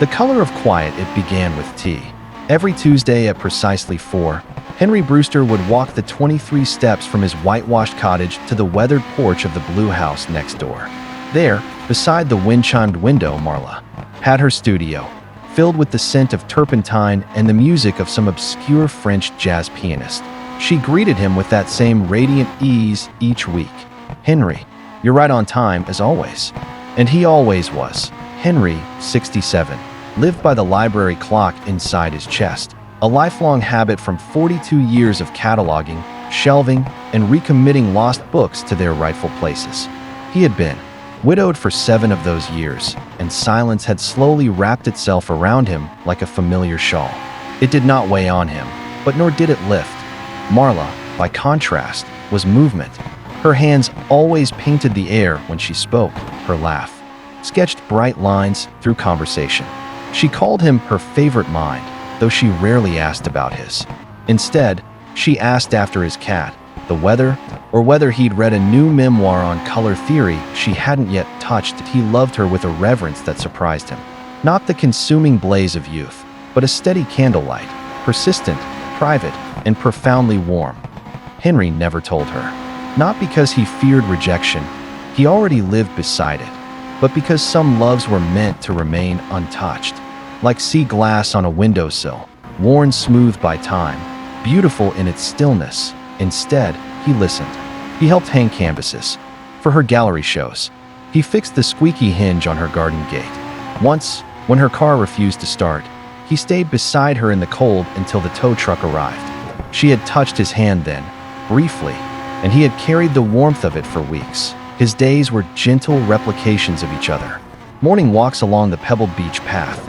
The color of quiet, it began with tea. Every Tuesday at precisely 4, Henry Brewster would walk the 23 steps from his whitewashed cottage to the weathered porch of the blue house next door. There, beside the wind-chimed window, Marla had her studio, filled with the scent of turpentine and the music of some obscure French jazz pianist. She greeted him with that same radiant ease each week. "Henry, you're right on time, as always." And he always was. Henry, 67, lived by the library clock inside his chest, a lifelong habit from 42 years of cataloging, shelving, and recommitting lost books to their rightful places. He had been widowed for 7 of those years, and silence had slowly wrapped itself around him like a familiar shawl. It did not weigh on him, but nor did it lift. Marla, by contrast, was movement. Her hands always painted the air when she spoke. Her laugh sketched bright lines through conversation. She called him her favorite mind, though she rarely asked about his. Instead, she asked after his cat, the weather, or whether he'd read a new memoir on color theory she hadn't yet touched. He loved her with a reverence that surprised him. Not the consuming blaze of youth, but a steady candlelight, persistent, private, and profoundly warm. Henry never told her. Not because he feared rejection, he already lived beside it, but because some loves were meant to remain untouched. Like sea glass on a windowsill, worn smooth by time, beautiful in its stillness. Instead, he listened. He helped hang canvases for her gallery shows. He fixed the squeaky hinge on her garden gate. Once, when her car refused to start, he stayed beside her in the cold until the tow truck arrived. She had touched his hand then, briefly, and he had carried the warmth of it for weeks. His days were gentle replications of each other. Morning walks along the pebbled beach path.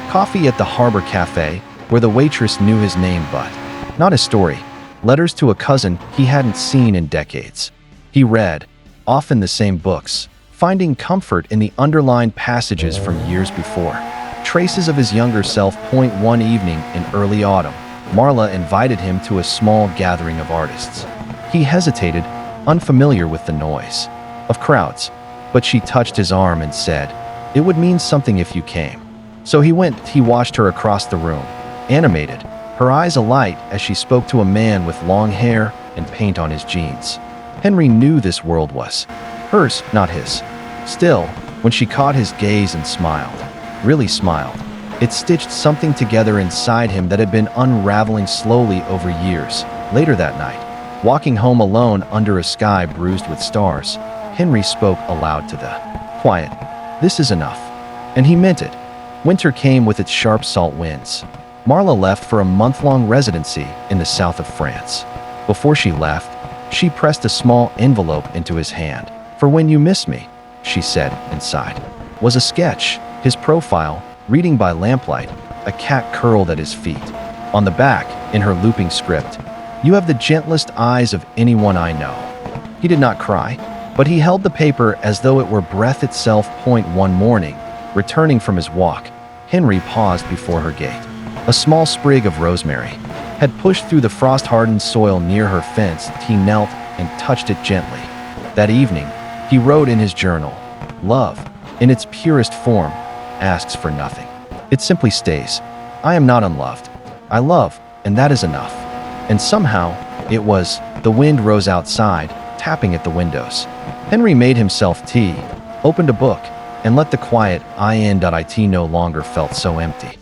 Coffee at the Harbor Cafe, where the waitress knew his name but not his story. Letters to a cousin he hadn't seen in decades. He read, often the same books, finding comfort in the underlined passages from years before. Traces of his younger self. One evening in early autumn, Marla invited him to a small gathering of artists. He hesitated, unfamiliar with the noise of crowds, but she touched his arm and said, "It would mean something if you came." So he went. He watched her across the room, animated, her eyes alight as she spoke to a man with long hair and paint on his jeans. Henry knew this world was hers, not his. Still, when she caught his gaze and smiled, really smiled, it stitched something together inside him that had been unraveling slowly over years. Later that night, walking home alone under a sky bruised with stars, Henry spoke aloud to the quiet. "This is enough." And he meant it. Winter came with its sharp salt winds. Marla left for a month-long residency in the south of France. Before she left, she pressed a small envelope into his hand. "For when you miss me," she said inside, was a sketch, his profile, reading by lamplight, a cat curled at his feet. On the back, in her looping script, "You have the gentlest eyes of anyone I know." He did not cry, but he held the paper as though it were breath itself. One morning, returning from his walk, Henry paused before her gate. A small sprig of rosemary had pushed through the frost-hardened soil near her fence. He knelt and touched it gently. That evening, he wrote in his journal, "Love, in its purest form, asks for nothing. It simply stays. I am not unloved. I love, and that is enough." And somehow, it was. The wind rose outside, tapping at the windows. Henry made himself tea, opened a book, and let the quiet it no longer felt so empty.